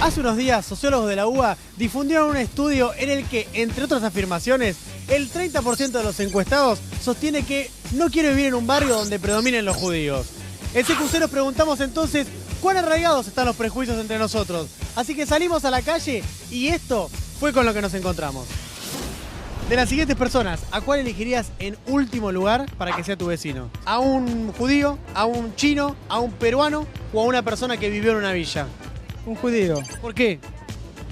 Hace unos días, sociólogos de la UBA difundieron un estudio en el que, entre otras afirmaciones, el 30% de los encuestados sostiene que no quiere vivir en un barrio donde predominen los judíos. En CQC nos preguntamos entonces cuán arraigados están los prejuicios entre nosotros. Así que salimos a la calle y esto fue con lo que nos encontramos. De las siguientes personas, ¿a cuál elegirías en último lugar para que sea tu vecino? ¿A un judío, a un chino, a un peruano o a una persona que vivió en una villa? Un judío. ¿Por qué?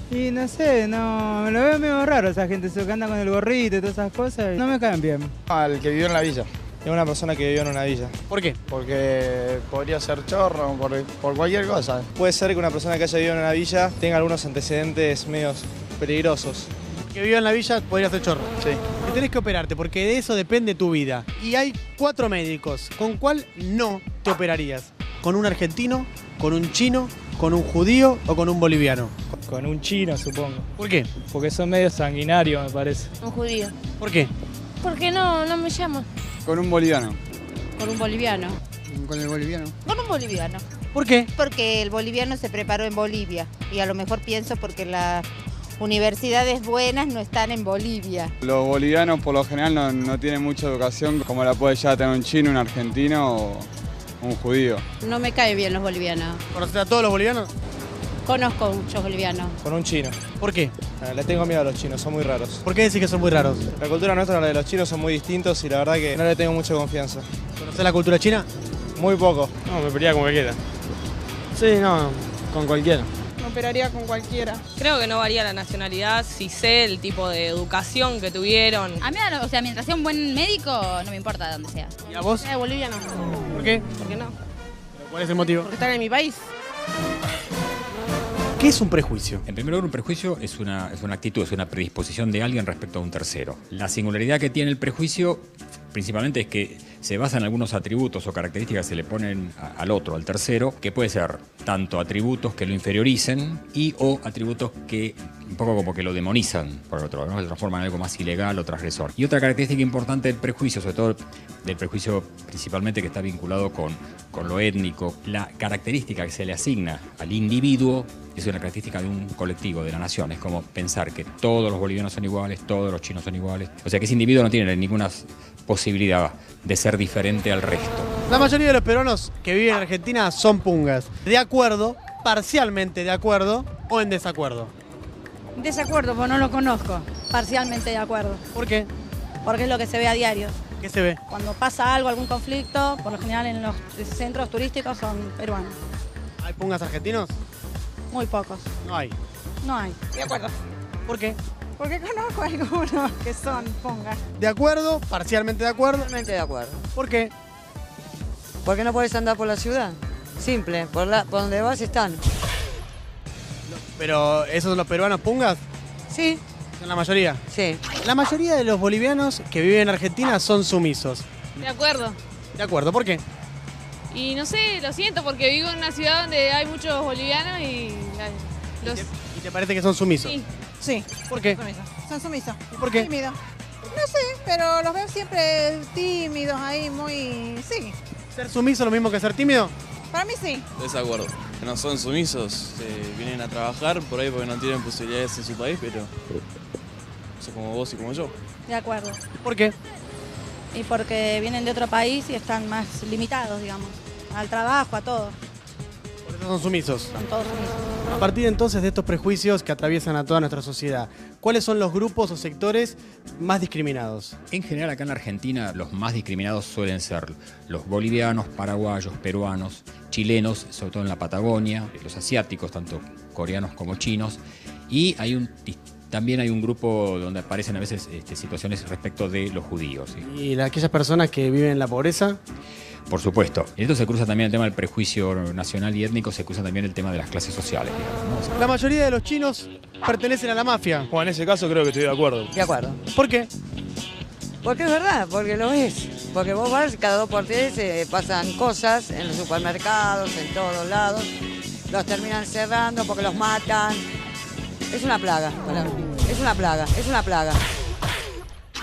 Y no sé, no, me lo veo medio raro esa gente, que anda con el gorrito y todas esas cosas. No me caen bien. Al que vivió en la villa. Es una persona que vivió en una villa. ¿Por qué? Porque podría ser chorro, por cualquier cosa. Puede ser que una persona que haya vivido en una villa tenga algunos antecedentes medios peligrosos. Que vivió en la villa podría ser chorro. Sí. Que tenés que operarte porque de eso depende tu vida. Y hay 4 médicos. ¿Con cuál no te operarías? ¿Con un argentino? ¿Con un chino? ¿Con un judío o con un boliviano? Con un chino, supongo. ¿Por qué? Porque son medio sanguinarios, me parece. Un judío. ¿Por qué? Porque no me llamo. Con un boliviano. Con un boliviano. Con el boliviano. Con un boliviano. ¿Por qué? Porque el boliviano se preparó en Bolivia. Y a lo mejor pienso porque las universidades buenas no están en Bolivia. Los bolivianos por lo general no tienen mucha educación como la puede ya tener un chino, un argentino o un judío. No me cae bien los bolivianos. ¿Conoces a todos los bolivianos? Conozco muchos bolivianos. Con un chino. ¿Por qué? Le tengo miedo a los chinos, son muy raros. ¿Por qué decís que son muy raros? La cultura nuestra y la de los chinos son muy distintos y la verdad que no le tengo mucha confianza. ¿Conocés la cultura china? Muy poco. No, me pelearía con cualquiera. Sí, no, con cualquiera. Me operaría con cualquiera. Creo que no varía la nacionalidad si sé el tipo de educación que tuvieron. A mí, o sea, mientras sea un buen médico, no me importa de dónde sea. ¿Y a vos? Boliviano. ¿Por qué? ¿Por qué no? ¿Cuál es el motivo? Porque están en mi país. ¿Qué es un prejuicio? En primer lugar, un prejuicio es una actitud, es una predisposición de alguien respecto a un tercero. La singularidad que tiene el prejuicio principalmente es que se basa en algunos atributos o características que se le ponen al otro, al tercero, que puede ser tanto atributos que lo inferiorizan y o atributos que un poco como que lo demonizan por el otro, ¿no? Se transforman en algo más ilegal o transgresor. Y otra característica importante del prejuicio, sobre todo del prejuicio principalmente que está vinculado con lo étnico, la característica que se le asigna al individuo es una característica de un colectivo, de la nación. Es como pensar que todos los bolivianos son iguales, todos los chinos son iguales. O sea que ese individuo no tiene ninguna posibilidad de ser diferente al resto. La mayoría de los peruanos que viven en Argentina son pungas. ¿De acuerdo, parcialmente de acuerdo o en desacuerdo? Desacuerdo, porque no lo conozco. Parcialmente de acuerdo. ¿Por qué? Porque es lo que se ve a diario. ¿Qué se ve? Cuando pasa algo, algún conflicto, por lo general en los centros turísticos son peruanos. ¿Hay pungas argentinos? Muy pocos. No hay. No hay. De acuerdo. ¿Por qué? Porque conozco algunos que son pongas. ¿De acuerdo? ¿Parcialmente de acuerdo? Totalmente de acuerdo. ¿Por qué? Porque no podés andar por la ciudad. Simple, por donde vas están. ¿Pero esos son los peruanos pungas? Sí. ¿Son la mayoría? Sí. La mayoría de los bolivianos que viven en Argentina son sumisos. De acuerdo. ¿De acuerdo? ¿Por qué? Y no sé, lo siento porque vivo en una ciudad donde hay muchos bolivianos y ¿Y te parece que son sumisos? Sí. Sí. ¿Por qué? Son sumisos. ¿Y por qué? Tímidos. No sé, pero los veo siempre tímidos ahí, muy... Sí. ¿Ser sumiso es lo mismo que ser tímido? Para mí sí. Desacuerdo. No son sumisos, vienen a trabajar por ahí porque no tienen posibilidades en su país, pero son como vos y como yo. De acuerdo. ¿Por qué? Y porque vienen de otro país y están más limitados, digamos. Al trabajo, a todo. Por eso son sumisos. Son todos sumisos. A partir entonces de estos prejuicios que atraviesan a toda nuestra sociedad, ¿cuáles son los grupos o sectores más discriminados? En general acá en la Argentina los más discriminados suelen ser los bolivianos, paraguayos, peruanos, chilenos, sobre todo en la Patagonia, los asiáticos, tanto coreanos como chinos, y también hay un grupo donde aparecen a veces situaciones respecto de los judíos. ¿Sí? ¿Y aquellas personas que viven en la pobreza? Por supuesto. Y esto se cruza también el tema del prejuicio nacional y étnico, se cruza también el tema de las clases sociales, digamos, ¿no? La mayoría de los chinos pertenecen a la mafia. Bueno, en ese caso creo que estoy de acuerdo. De acuerdo. ¿Por qué? Porque es verdad, porque lo es. Porque vos vas, cada 2 por 3 pasan cosas en los supermercados, en todos lados. Los terminan cerrando porque los matan. Es una plaga. Es una plaga, es una plaga.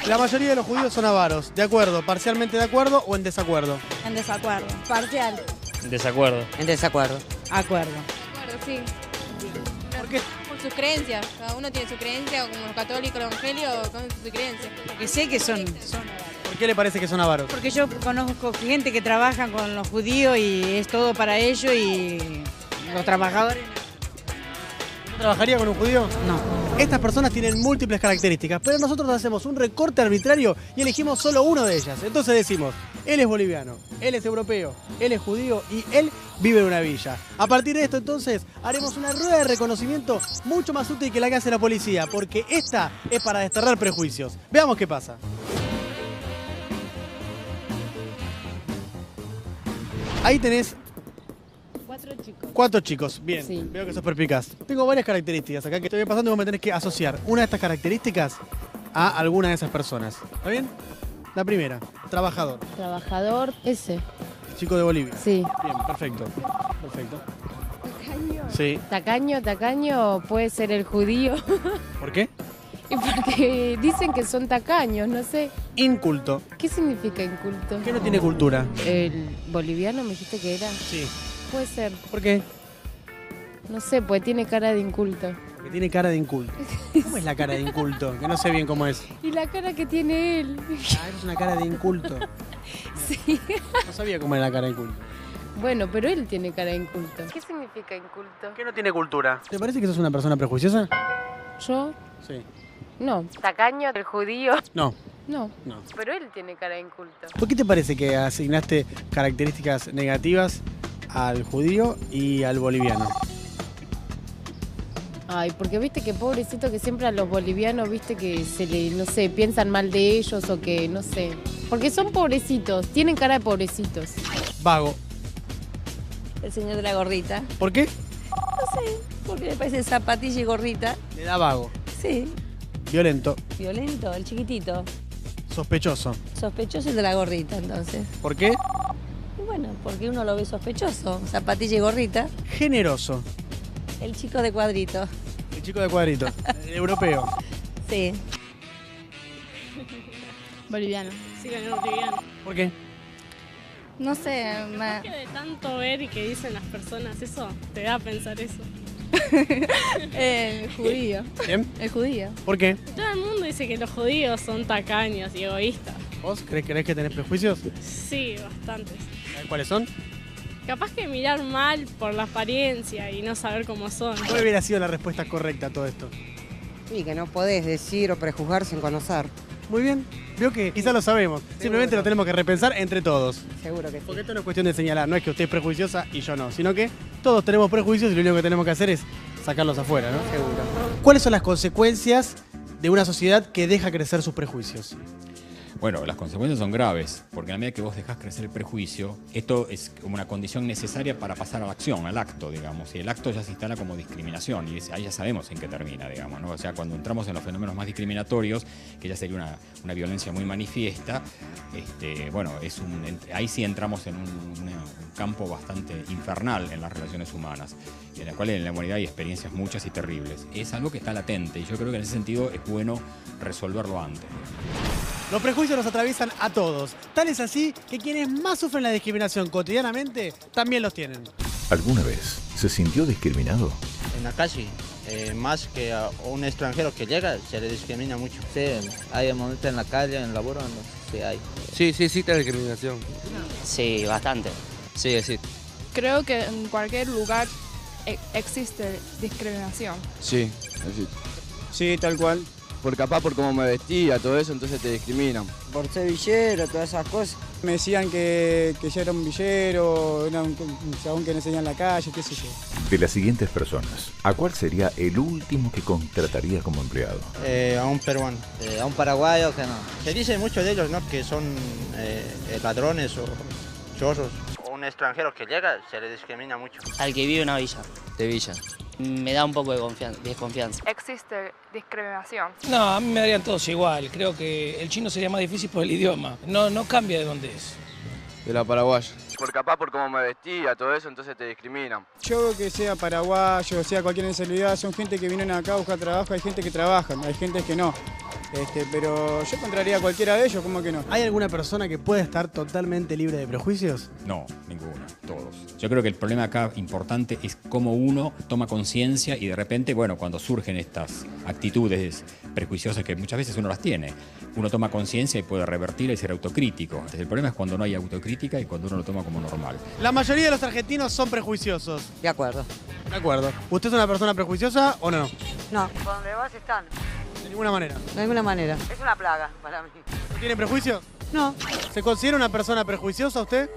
La mayoría de los judíos son avaros. ¿De acuerdo? ¿Parcialmente de acuerdo o en desacuerdo? En desacuerdo. Parcial. En desacuerdo. En desacuerdo. Acuerdo. Acuerdo, sí. ¿Por qué? Por sus creencias. Cada uno tiene su creencia, como los católicos, los evangelios, con su creencia. Porque sé que son ¿Por qué le parece que son avaros? Porque yo conozco gente que trabaja con los judíos y es todo para ellos y los trabajadores. ¿No trabajaría con un judío? No. Estas personas tienen múltiples características, pero nosotros hacemos un recorte arbitrario y elegimos solo uno de ellas. Entonces decimos, él es boliviano, él es europeo, él es judío y él vive en una villa. A partir de esto entonces haremos una rueda de reconocimiento mucho más útil que la que hace la policía, porque esta es para desterrar prejuicios. Veamos qué pasa. Ahí tenés 4 chicos, bien, Sí. veo que sos perspicaz. Tengo varias características acá que estoy pasando y vos me tenés que asociar una de estas características a alguna de esas personas. ¿Está bien? La primera, trabajador, Trabajador, ese. chico de Bolivia. Sí. Bien, perfecto. Perfecto. Sí. Tacaño puede ser el judío. ¿Por qué? Y porque dicen que son tacaños, no sé. Inculto. ¿Qué significa inculto? ¿Qué no tiene cultura? ¿El boliviano me dijiste que era? Sí. Puede ser. ¿Por qué? No sé, pues tiene cara de inculto. Que tiene cara de inculto. ¿Cómo es la cara de inculto? Que no sé bien cómo es. Y la cara que tiene él. Ah, es una cara de inculto. Sí. No sabía cómo era la cara de inculto. Bueno, pero él tiene cara de inculto. ¿Qué significa inculto? Que no tiene cultura. ¿Te parece que sos una persona prejuiciosa? ¿Yo? Sí. No. ¿Tacaño, el judío? No. No. No. Pero él tiene cara de inculto. ¿Por qué te parece que asignaste características negativas al judío y al boliviano? Ay, porque viste que pobrecito que siempre a los bolivianos, viste que se le, no sé, piensan mal de ellos o que, no sé. Porque son pobrecitos, tienen cara de pobrecitos. Vago. El señor de la gorrita. ¿Por qué? No sé, porque le parece zapatilla y gorrita. Le da vago. Sí, Violento. violento, el chiquitito. Sospechoso. Sospechoso el de la gorrita, entonces. ¿Por qué? Y bueno, porque uno lo ve sospechoso. Zapatilla y gorrita. Generoso. El chico de cuadrito. El chico de cuadrito. El europeo. Sí. Boliviano. Sí, ganó boliviano. ¿Por qué? No sé, que de tanto ver y que dicen las personas eso, te da a pensar eso. El judío. ¿Bien? El judío. ¿Por qué? Todo el mundo dice que los judíos son tacaños y egoístas. ¿Vos crees que tenés prejuicios? Sí, bastantes. ¿Sabés cuáles son? Capaz que mirar mal por la apariencia y no saber cómo son. ¿Cuál hubiera sido la respuesta correcta a todo esto? Sí, que no podés decir o prejuzgar sin conocer. Muy bien. Veo que quizás lo sabemos. Simplemente lo tenemos que repensar entre todos. Seguro que sí. Porque esto no es cuestión de señalar. No es que usted es prejuiciosa y yo no. Sino que todos tenemos prejuicios y lo único que tenemos que hacer es sacarlos afuera, ¿no? Seguro. ¿Cuáles son las consecuencias de una sociedad que deja crecer sus prejuicios? Bueno, las consecuencias son graves, porque a medida que vos dejás crecer el prejuicio, esto es como una condición necesaria para pasar a la acción, al acto, digamos, y el acto ya se instala como discriminación, y ahí ya sabemos en qué termina, digamos, ¿no? O sea, cuando entramos en los fenómenos más discriminatorios, que ya sería una violencia muy manifiesta, bueno, ahí sí entramos en un campo bastante infernal en las relaciones humanas, y en la cual en la humanidad hay experiencias muchas y terribles. Es algo que está latente, y yo creo que en ese sentido es bueno resolverlo antes. Los prejuicios nos atraviesan a todos. Tal es así que quienes más sufren la discriminación cotidianamente también los tienen. ¿Alguna vez se sintió discriminado? En la calle, más que a un extranjero que llega, se le discrimina mucho. Sí, hay momentos en la calle, en el laburo, sí hay. Sí, existe la discriminación. Sí, bastante. Sí, existe. Creo que en cualquier lugar existe discriminación. Sí, existe. Sí, tal cual. Por capaz por cómo me vestía, todo eso, entonces te discriminan. Por ser villero, todas esas cosas. Me decían que yo era un villero, era un chabón que no enseñaba en la calle, qué sé yo. De las siguientes personas, ¿a cuál sería el último que contrataría como empleado? A un peruano. A un paraguayo que no. Se dice mucho de ellos, ¿no? Que son ladrones o chorros. Un extranjero que llega, se le discrimina mucho. Al que vive en una villa. De villa. Me da un poco de desconfianza. Existe discriminación. No, a mí me darían todos igual. Creo que el chino sería más difícil por el idioma. No cambia de dónde es. De la paraguaya. Por capaz por cómo me vestía, todo eso, entonces te discriminan. Yo veo que sea paraguayo, sea cualquier nacionalidad, son gente que vienen acá a buscar trabajo, hay gente que trabaja, hay gente que no. Pero yo encontraría a cualquiera de ellos, ¿cómo que no? ¿Hay alguna persona que puede estar totalmente libre de prejuicios? No, ninguna, todos. Yo creo que el problema acá importante es cómo uno toma conciencia y de repente, bueno, cuando surgen estas actitudes prejuiciosas que muchas veces uno las tiene, uno toma conciencia y puede revertirla y ser autocrítico. Entonces, el problema es cuando no hay autocrítica y cuando uno lo toma como normal. La mayoría de los argentinos son prejuiciosos. De acuerdo. De acuerdo. ¿Usted es una persona prejuiciosa o no? No, por donde vas están. De ninguna manera. De ninguna manera. Es una plaga para mí. ¿No tiene prejuicios? No. ¿Se considera una persona prejuiciosa usted?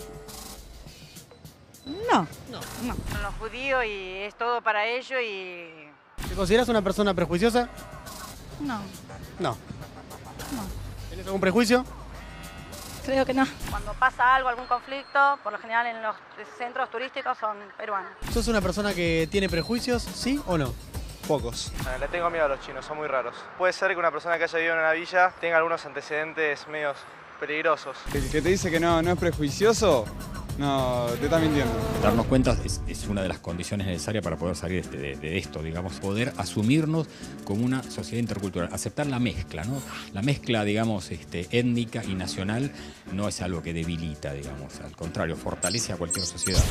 No. Son los judíos y es todo para ellos y... ¿Te consideras una persona prejuiciosa? No, No. ¿Tienes algún prejuicio? creo que no. Cuando pasa algo, algún conflicto, por lo general en los centros turísticos son peruanos. ¿Sos una persona que tiene prejuicios, sí o no? Pocos. Le tengo miedo a los chinos, son muy raros. Puede ser que una persona que haya vivido en una villa tenga algunos antecedentes medios peligrosos. El que te dice que no es prejuicioso, no, te está mintiendo. Darnos cuenta es una de las condiciones necesarias para poder salir de esto, digamos, poder asumirnos como una sociedad intercultural, aceptar la mezcla, ¿no? La mezcla, digamos, étnica y nacional no es algo que debilita, digamos, al contrario, fortalece a cualquier sociedad.